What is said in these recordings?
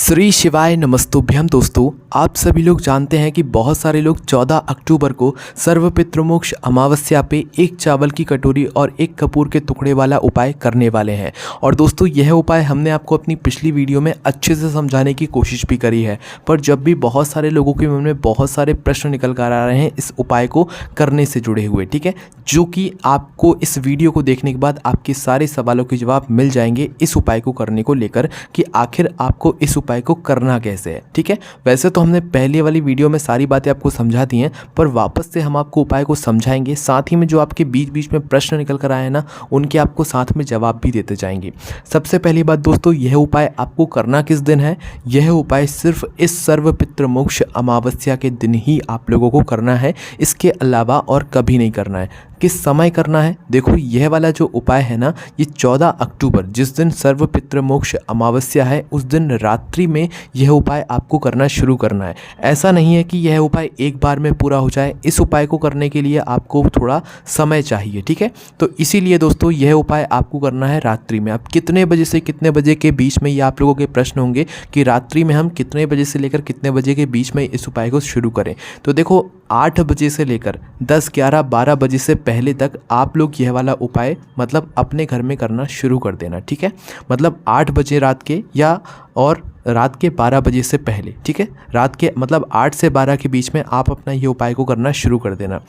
श्री शिवाय नमस्तुभ्यम। दोस्तों, आप सभी लोग जानते हैं कि बहुत सारे लोग 14 अक्टूबर को सर्वपितृमोक्ष अमावस्या पे एक चावल की कटोरी और एक कपूर के टुकड़े वाला उपाय करने वाले हैं। और दोस्तों, यह उपाय हमने आपको अपनी पिछली वीडियो में अच्छे से समझाने की कोशिश भी करी है, पर जब भी बहुत सारे लोगों के मन में बहुत सारे प्रश्न निकल कर आ रहे हैं इस उपाय को करने से जुड़े हुए, ठीक है, जो कि आपको इस वीडियो को देखने के बाद आपके सारे सवालों के जवाब मिल जाएंगे इस उपाय को करने को लेकर कि आखिर आपको इस उपाय को करना कैसे है। ठीक है, वैसे तो हमने पहले वाली वीडियो में सारी बातें आपको समझा दी हैं, पर वापस से हम आपको उपाय को समझाएंगे, साथ ही में जो आपके बीच बीच में प्रश्न निकल कर आए हैं ना, उनके आपको साथ में जवाब भी देते जाएंगे। सबसे पहली बात दोस्तों, यह उपाय आपको करना किस दिन है? यह उपाय सिर्फ इस सर्वपितृमोक्ष अमावस्या के दिन ही आप लोगों को करना है, इसके अलावा और कभी नहीं करना है। किस समय करना है? देखो, यह वाला जो उपाय है ना, ये 14 अक्टूबर जिस दिन सर्वपितृमोक्ष अमावस्या है उस दिन रात्रि में यह उपाय आपको करना शुरू करना है। ऐसा नहीं है कि यह उपाय एक बार में पूरा हो जाए। इस उपाय को करने के लिए आपको थोड़ा समय चाहिए, ठीक है। तो इसीलिए दोस्तों, यह उपाय आपको करना है रात्रि में। अब कितने बजे से कितने बजे के बीच में, ये आप लोगों के प्रश्न होंगे कि रात्रि में हम कितने बजे से लेकर कितने बजे के बीच में इस उपाय को शुरू करें। तो देखो, 8 बजे से लेकर 10, 11, 12 बजे से पहले तक आप लोग यह वाला उपाय मतलब अपने घर में करना शुरू कर देना, ठीक है। मतलब 8 बजे रात के या और रात के 12 बजे से पहले, ठीक है। रात के मतलब 8 से 12 के बीच में आप अपना ये उपाय को करना शुरू कर देना।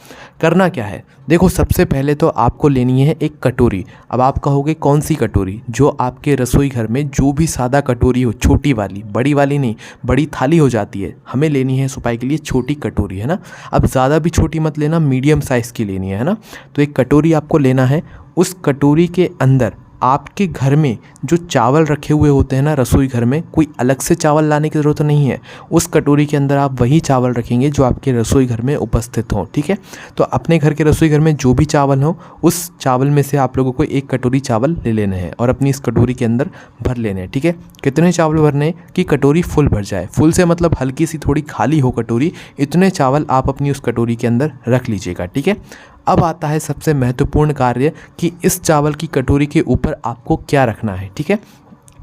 करना क्या है? देखो, सबसे पहले तो आपको लेनी है एक कटोरी। अब आप कहोगे कौन सी कटोरी? जो आपके रसोई घर में जो भी सादा कटोरी हो, छोटी वाली, बड़ी वाली नहीं, बड़ी थाली हो जाती है, हमें लेनी है इस उपाय के लिए छोटी कटोरी, है ना। अब ज़्यादा भी छोटी मत लेना, मीडियम साइज़ की लेनी है ना। तो एक कटोरी आपको लेना है। उस कटोरी के अंदर आपके घर में जो चावल रखे हुए होते हैं ना रसोई घर में, कोई अलग से चावल लाने की ज़रूरत नहीं है। उस कटोरी के अंदर आप वही चावल रखेंगे जो आपके रसोई घर में उपस्थित हों, ठीक है। तो अपने घर के रसोई घर में जो भी चावल हो, उस चावल में से आप लोगों को एक कटोरी चावल ले लेने हैं और अपनी इस कटोरी के अंदर भर लेने हैं, ठीक है। कितने चावल भरने कि कटोरी फुल भर जाए। फुल से मतलब हल्की सी थोड़ी खाली हो कटोरी, इतने चावल आप अपनी उस कटोरी के अंदर रख लीजिएगा, ठीक है। अब आता है सबसे महत्वपूर्ण कार्य कि इस चावल की कटोरी के ऊपर आपको क्या रखना है, ठीक है।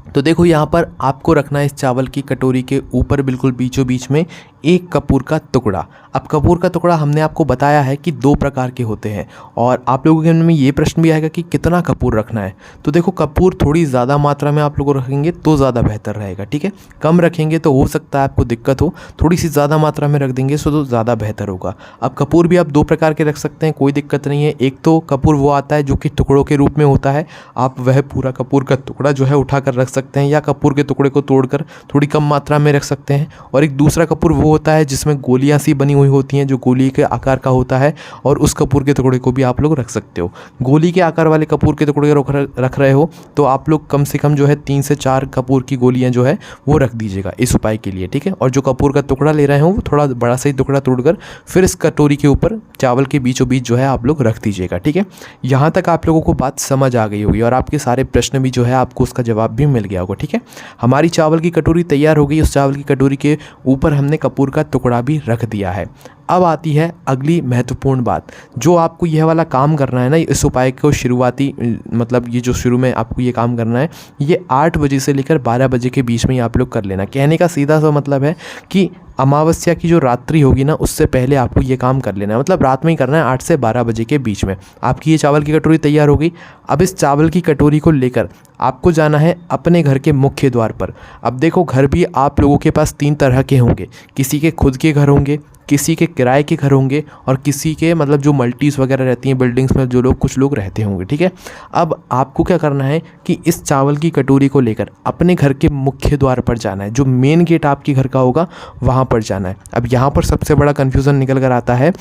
तो देखो, यहाँ पर आपको रखना है इस चावल की कटोरी के ऊपर बिल्कुल बीचों बीच में एक कपूर का टुकड़ा। अब कपूर का टुकड़ा हमने आपको बताया है कि 2 प्रकार के होते हैं, और आप लोगों के मन में ये प्रश्न भी आएगा कि कितना कपूर रखना है। तो देखो, कपूर थोड़ी ज़्यादा मात्रा में आप लोग रखेंगे तो ज़्यादा बेहतर रहेगा, ठीक है। कम रखेंगे तो हो सकता है आपको दिक्कत हो, थोड़ी सी ज़्यादा मात्रा में रख देंगे तो ज़्यादा बेहतर होगा। अब कपूर भी आप 2 प्रकार के रख सकते हैं, कोई दिक्कत नहीं है। एक तो कपूर वो आता है जो कि टुकड़ों के रूप में होता है, आप वह पूरा कपूर का टुकड़ा जो है उठा कर रख सकते हैं, या कपूर के टुकड़े को तोड़कर थोड़ी कम मात्रा में रख सकते हैं। और एक दूसरा कपूर वो होता है जिसमें गोलियां सी बनी हुई होती हैं, जो गोली के आकार का होता है, और उस कपूर के टुकड़े को भी आप लोग रख सकते हो। गोली के आकार वाले कपूर के टुकड़े रख रहे हो तो आप लोग कम से कम जो है 3 से 4 कपूर की गोलियां जो है वो रख दीजिएगा इस उपाय के लिए, ठीक है। और जो कपूर का टुकड़ा ले रहे हो वो थोड़ा बड़ा सही टुकड़ा तोड़कर फिर इस कटोरी के ऊपर चावल के बीचों बीच जो है आप लोग रख दीजिएगा, ठीक है। यहाँ तक आप लोगों को बात समझ आ गई होगी और आपके सारे प्रश्न भी जो है आपको उसका जवाब भी मिल गया होगा, ठीक है। हमारी चावल की कटोरी तैयार हो गई। उस चावल की कटोरी के ऊपर हमने कपूर का टुकड़ा भी रख दिया है। अब आती है अगली महत्वपूर्ण बात, जो आपको यह वाला काम करना है ना, इस उपाय को शुरुआती मतलब ये जो शुरू में आपको ये काम करना है, ये 8 बजे से लेकर 12 बजे के बीच में ही आप लोग कर लेना। कहने का सीधा सा मतलब है कि अमावस्या की जो रात्रि होगी ना, उससे पहले आपको ये काम कर लेना है। मतलब रात में ही करना है, 8 से 12 बजे के बीच में। आपकी ये चावल की कटोरी तैयार हो गई। अब इस चावल की कटोरी को लेकर आपको जाना है अपने घर के मुख्य द्वार पर। अब देखो, घर भी आप लोगों के पास 3 तरह के होंगे। किसी के खुद के घर होंगे, किसी के किराए के घर होंगे, और किसी के मतलब जो मल्टीज़ वगैरह रहती हैं बिल्डिंग्स में, जो लोग कुछ लोग रहते होंगे, ठीक है। अब आपको क्या करना है कि इस चावल की कटोरी को लेकर अपने घर के मुख्य द्वार पर जाना है। जो मेन गेट आपके घर का होगा वहाँ पर जाना है। अब यहाँ पर सबसे बड़ा कन्फ्यूज़न निकल कर आता है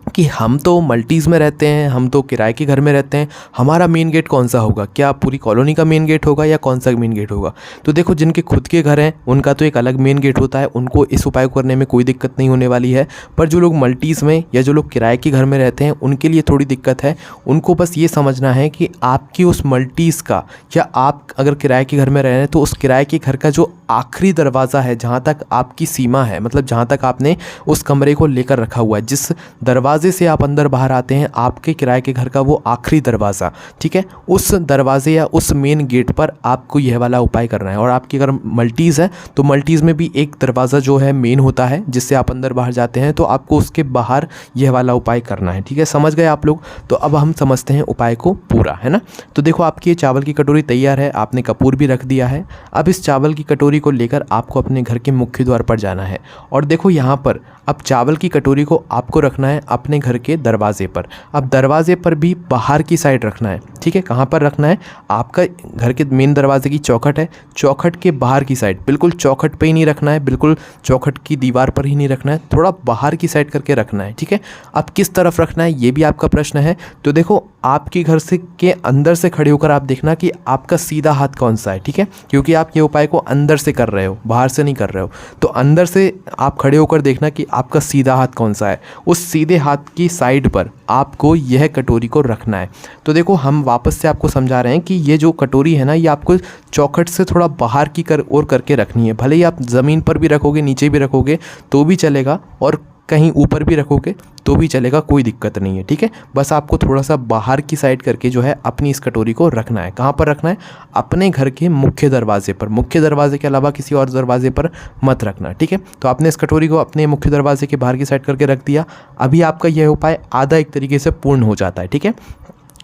कि हम तो मल्टीज़ में रहते हैं, हम तो किराए के घर में रहते हैं, हमारा मेन गेट कौन सा होगा? क्या पूरी कॉलोनी का मेन गेट होगा या कौन सा मेन गेट होगा? तो देखो, जिनके खुद के घर हैं उनका तो एक अलग मेन गेट होता है, उनको इस उपाय को करने में कोई दिक्कत नहीं होने वाली है। पर जो लोग मल्टीज़ में या जो लोग किराए के घर में रहते हैं उनके लिए थोड़ी दिक्कत है। उनको बस ये समझना है कि आपकी उस मल्टीज़ का, या आप अगर किराए के घर में रह रहे हैं तो उस किराए के घर का जो आखिरी दरवाज़ा है, जहाँ तक आपकी सीमा है, मतलब जहाँ तक आपने उस कमरे को लेकर रखा हुआ है, जिस दरवाजे दरवाजे से आप अंदर बाहर आते हैं, आपके किराए के घर का वो आखिरी दरवाज़ा, ठीक है, उस दरवाजे या उस मेन गेट पर आपको यह वाला उपाय करना है। और आपकी अगर मल्टीज़ है तो मल्टीज़ में भी एक दरवाज़ा जो है मेन होता है जिससे आप अंदर बाहर जाते हैं, तो आपको उसके बाहर यह वाला उपाय करना है। ठीक है, समझ गए आप लोग? तो अब हम समझते हैं उपाय को पूरा, है ना। तो देखो आपकी ये चावल की कटोरी तैयार है, आपने कपूर भी रख दिया है। अब इस चावल की कटोरी को लेकर आपको अपने घर के मुख्य द्वार पर जाना है। और देखो यहाँ पर अब चावल की कटोरी को आपको रखना है अपने घर के दरवाजे पर। अब दरवाजे पर भी बाहर की साइड रखना है, ठीक है। कहाँ पर रखना है? आपका घर के मेन दरवाजे की चौखट है, चौखट के बाहर की साइड, बिल्कुल चौखट पे ही नहीं रखना है, बिल्कुल चौखट की दीवार पर ही नहीं रखना है, थोड़ा बाहर की साइड करके रखना है, ठीक है। अब किस तरफ रखना है ये भी आपका प्रश्न है। तो देखो आपके घर से के अंदर से खड़े होकर आप देखना कि आपका सीधा हाथ कौन सा है, ठीक है, क्योंकि आप ये उपाय को अंदर से कर रहे हो, बाहर से नहीं कर रहे हो। तो अंदर से आप खड़े होकर देखना कि आपका सीधा हाथ कौन सा है। उस सीधे हाथ की साइड पर आपको यह कटोरी को रखना है। तो देखो हम वापस से आपको समझा रहे हैं कि ये जो कटोरी है ना, ये आपको चौखट से थोड़ा बाहर की ओर करके रखनी है। भले ही आप ज़मीन पर भी रखोगे, नीचे भी रखोगे तो भी चलेगा, और कहीं ऊपर भी रखोगे तो भी चलेगा, कोई दिक्कत नहीं है, ठीक है। बस आपको थोड़ा सा बाहर की साइड करके जो है अपनी इस कटोरी को रखना है। कहाँ पर रखना है? अपने घर के मुख्य दरवाजे पर। मुख्य दरवाजे के अलावा किसी और दरवाजे पर मत रखना, ठीक है। तो आपने इस कटोरी को अपने मुख्य दरवाजे के बाहर की साइड करके रख दिया। अभी आपका यह उपाय आधा एक तरीके से पूर्ण हो जाता है, ठीक है।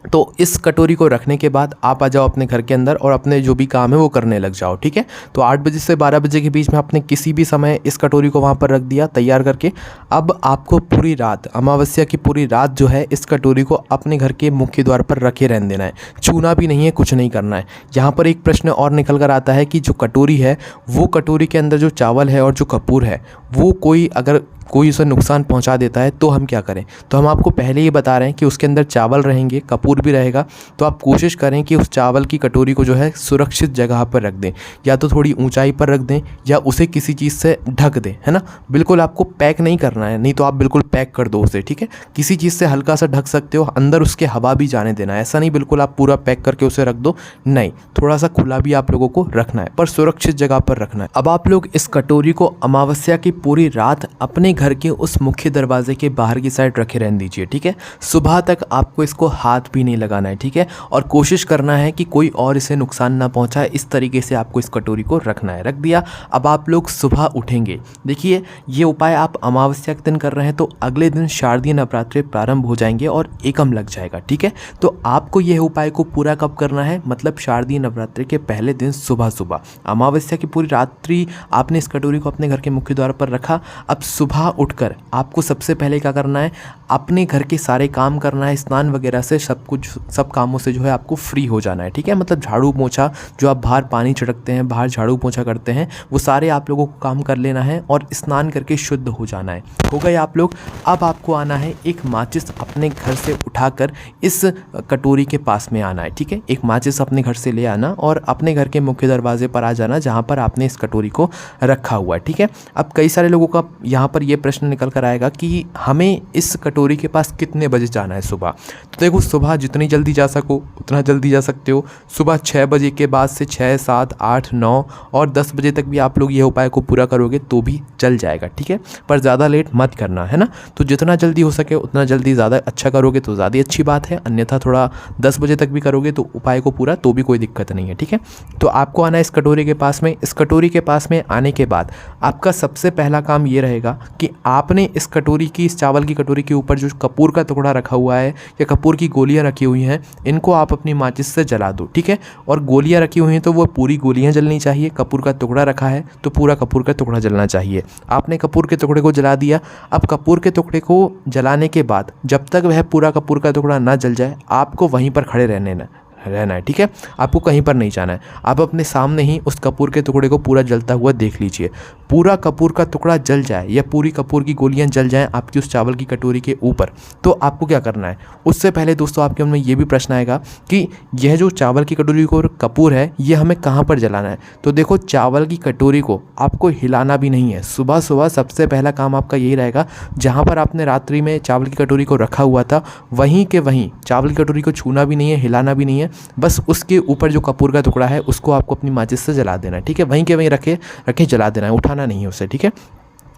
तो इस कटोरी को रखने के बाद आप आ जाओ अपने घर के अंदर और अपने जो भी काम है वो करने लग जाओ, ठीक है। तो 8 बजे से 12 बजे के बीच में आपने किसी भी समय इस कटोरी को वहाँ पर रख दिया तैयार करके। अब आपको पूरी रात, अमावस्या की पूरी रात जो है, इस कटोरी को अपने घर के मुख्य द्वार पर रखे रहने देना है। छूना भी नहीं है, कुछ नहीं करना है। यहाँ पर एक प्रश्न और निकल कर आता है कि जो कटोरी है, वो कटोरी के अंदर जो चावल है और जो कपूर है, वो अगर कोई उसे नुकसान पहुंचा देता है तो हम क्या करें? तो हम आपको पहले ही बता रहे हैं कि उसके अंदर चावल रहेंगे, कपूर भी रहेगा। तो आप कोशिश करें कि उस चावल की कटोरी को जो है सुरक्षित जगह पर रख दें, या तो थोड़ी ऊंचाई पर रख दें या उसे किसी चीज़ से ढक दें, है ना। बिल्कुल आपको पैक नहीं करना है, नहीं तो आप बिल्कुल पैक कर दो उसे, ठीक है। किसी चीज़ से हल्का सा ढक सकते हो, अंदर उसके हवा भी जाने देना है। ऐसा नहीं बिल्कुल आप पूरा पैक करके उसे रख दो, नहीं, थोड़ा सा खुला भी आप लोगों को रखना है, पर सुरक्षित जगह पर रखना है। अब आप लोग इस कटोरी को अमावस्या की पूरी रात अपने घर के उस मुख्य दरवाजे के बाहर की साइड रखे रहने दीजिए, ठीक है। सुबह तक आपको इसको हाथ भी नहीं लगाना है, ठीक है। और कोशिश करना है कि कोई और इसे नुकसान ना पहुंचाए, इस तरीके से आपको इस कटोरी को रखना है। रख दिया। अब आप लोग सुबह उठेंगे, देखिए ये उपाय आप अमावस्या के दिन कर रहे हैं तो अगले दिन शारदीय नवरात्रि प्रारंभ हो जाएंगे और एकम लग जाएगा, ठीक है। तो आपको यह उपाय को पूरा कब करना है? मतलब शारदीय नवरात्रि के पहले दिन सुबह सुबह। अमावस्या की पूरी रात्रि आपने इस कटोरी को अपने घर के मुख्य द्वार पर रखा। अब सुबह उठकर आपको सबसे पहले क्या करना है? अपने घर के सारे काम करना है, स्नान वगैरह से सब कामों से जो है आपको फ्री हो जाना है, ठीक है। मतलब झाड़ू पोंछा, जो आप बाहर पानी छिड़कते हैं, बाहर झाड़ू पोंछा करते हैं, वो सारे आप लोगों को काम कर लेना है और स्नान करके शुद्ध हो जाना है। हो गए आप लोग? अब आपको आना है, एक माचिस अपने घर से उठाकर इस कटोरी के पास में आना है, ठीक है। एक माचिस अपने घर से ले आना और अपने घर के मुख्य दरवाजे पर आ जाना जहाँ पर आपने इस कटोरी को रखा हुआ है, ठीक है। अब कई सारे लोगों का यहाँ पर यह प्रश्न निकल कर आएगा कि हमें इस कटोरी के पास कितने बजे जाना है सुबह। तो देखो सुबह जितनी जल्दी जा सको उतना जल्दी जा सकते हो। सुबह 6 बजे के बाद से 6, 7, 8, 9 और 10 बजे तक भी आप लोग ये उपाय को पूरा करोगे तो भी चल जाएगा, ठीक है। पर ज़्यादा लेट मत करना, है ना। तो जितना जल्दी हो सके उतना जल्दी, ज़्यादा अच्छा करोगे तो ज़्यादा अच्छी बात है, अन्यथा थोड़ा 10 बजे तक भी करोगे तो उपाय को पूरा तो भी कोई दिक्कत नहीं है, ठीक है। तो आपको आना है इस कटोरी के पास में। इस कटोरी के पास में आने के बाद आपका सबसे पहला काम ये रहेगा कि आपने इस कटोरी की, इस चावल की कटोरी के ऊपर जो कपूर का टुकड़ा रखा हुआ है या कपूर की गोलियां रखी हुई हैं, इनको आप अपनी माचिस से जला दो, ठीक है। और गोलियां रखी हुई हैं तो वो पूरी गोलियां जलनी चाहिए। कपूर का टुकड़ा रखा है तो पूरा कपूर का टुकड़ा जलना चाहिए। आपने कपूर के टुकड़े को जला दिया। अब कपूर के टुकड़े को जलाने के बाद जब तक वह पूरा कपूर का टुकड़ा ना जल जाए, आपको वहीं पर खड़े रहना है, ठीक है। आपको कहीं पर नहीं जाना है। आप अपने सामने ही उस कपूर के टुकड़े को पूरा जलता हुआ देख लीजिए। पूरा कपूर का टुकड़ा जल जाए या पूरी कपूर की गोलियां जल जाएं आपकी उस चावल की कटोरी के ऊपर, तो आपको क्या करना है? उससे पहले दोस्तों आपके मन में ये भी प्रश्न आएगा कि यह जो चावल की कटोरी को कपूर है ये हमें कहाँ पर जलाना है। तो देखो चावल की कटोरी को आपको हिलाना भी नहीं है। सुबह सुबह सबसे पहला काम आपका यही रहेगा, जहाँ पर आपने रात्रि में चावल की कटोरी को रखा हुआ था वहीं के वहीं चावल की कटोरी को छूना भी नहीं है, हिलाना भी नहीं है। बस उसके ऊपर जो कपूर का टुकड़ा है उसको आपको अपनी माचिस से जला देना है, ठीक है। वहीं के वहीं रखे जला देना है, उठाना नहीं है उसे, ठीक है।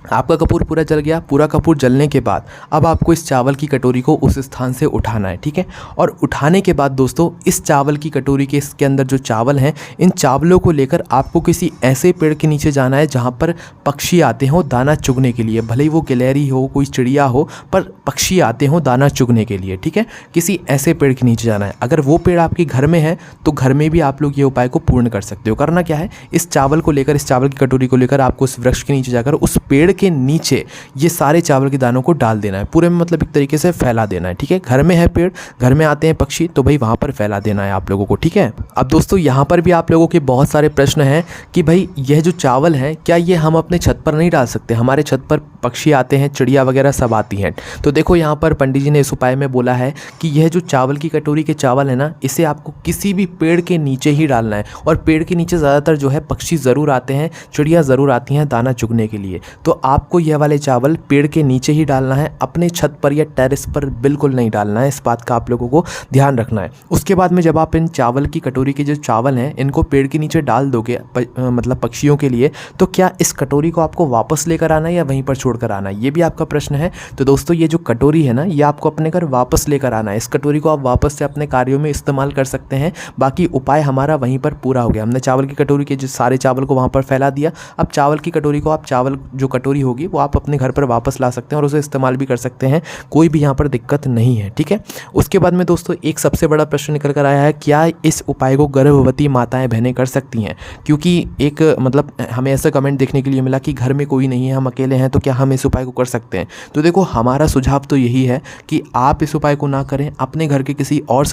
आपका कपूर पूरा जल गया। पूरा कपूर जलने के बाद अब आपको इस चावल की कटोरी को उस स्थान से उठाना है, ठीक है। और उठाने के बाद दोस्तों इस चावल की कटोरी के इसके अंदर जो चावल हैं, इन चावलों को लेकर आपको किसी ऐसे पेड़ के नीचे जाना है जहाँ पर पक्षी आते हों दाना चुगने के लिए। भले ही वो गिलहरी हो, कोई चिड़िया हो, पर पक्षी आते हों दाना चुगने के लिए, ठीक है। किसी ऐसे पेड़ के नीचे जाना है। अगर वो पेड़ आपके घर में है तो घर में भी आप लोग ये उपाय को पूर्ण कर सकते हो। करना क्या है, इस चावल को लेकर, इस चावल की कटोरी को लेकर आपको उस वृक्ष के नीचे जाकर उस पेड़ के नीचे ये सारे चावल के दानों को डाल देना है। पूरे में मतलब एक तरीके से फैला देना है, ठीक है। घर में है पेड़, घर में आते हैं पक्षी, तो भाई वहाँ पर फैला देना है आप लोगों को, ठीक है। अब दोस्तों यहाँ पर भी आप लोगों के बहुत सारे प्रश्न हैं कि भाई यह जो चावल है क्या ये हम अपने छत पर नहीं डाल सकते? हमारे छत पर पक्षी आते हैं, चिड़िया वगैरह सब आती हैं। तो देखो यहाँ पर पंडित जी ने इस उपाय में बोला है कि यह जो चावल की कटोरी के चावल है ना, इसे आपको किसी भी पेड़ के नीचे ही डालना है। और पेड़ के नीचे ज़्यादातर जो है पक्षी ज़रूर आते हैं, चिड़िया ज़रूर आती हैं दाना चुगने के लिए। तो आपको यह वाले चावल पेड़ के नीचे ही डालना है, अपने छत पर या टेरेस पर बिल्कुल नहीं डालना है। इस बात का आप लोगों को ध्यान रखना है। उसके बाद में जब आप इन चावल की कटोरी के जो चावल हैं इनको पेड़ के नीचे डाल दोगे मतलब पक्षियों के लिए, तो क्या इस कटोरी को आपको वापस लेकर आना है या वहीं पर छोड़कर आना है, ये भी आपका प्रश्न है। तो दोस्तों ये जो कटोरी है ना, ये आपको अपने घर वापस लेकर आना है। इस कटोरी को आप वापस से अपने कार्यों में इस्तेमाल कर सकते हैं। बाकी उपाय हमारा वहीं पर पूरा हो गया। हमने चावल की कटोरी के जो सारे चावल को वहाँ पर फैला दिया। अब चावल की कटोरी को आप, चावल जो कटोरी होगी वो आप अपने घर पर वापस ला सकते हैं और उसे इस्तेमाल भी कर सकते हैं। कोई भी यहाँ पर दिक्कत नहीं है, ठीक है। उसके बाद में दोस्तों एक सबसे बड़ा प्रश्न निकल कर आया है, क्या इस उपाय को गर्भवती माताएं बहनें कर सकती हैं? क्योंकि एक मतलब हमें ऐसा कमेंट देखने के लिए मिला कि घर में कोई नहीं है, हम अकेले हैं, तो क्या हम इस उपाय को कर सकते हैं? तो देखो हमारा सुझाव तो यही है कि आप इस उपाय को ना करें, अपने घर के किसी और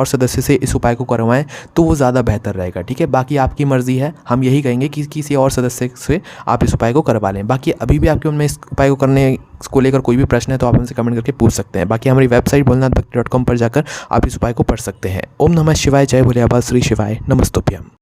सदस्य से इस उपाय को करवाएं तो वो ज़्यादा बेहतर रहेगा, ठीक है। बाकी आपकी मर्ज़ी है, हम यही कहेंगे कि किसी और सदस्य से आप इस उपाय को करवा लें। बाकी अभी भी आपके मन में इस उपाय को करने को लेकर कोई भी प्रश्न है तो आप हमसे कमेंट करके पूछ सकते हैं। बाकी हमारी वेबसाइट भोलेनाथभक्ति.com पर जाकर आप इस उपाय को पढ़ सकते हैं। ओम नमः शिवाय, जय भोले, आबा श्री शिवाय, नमस्तुभ्यम।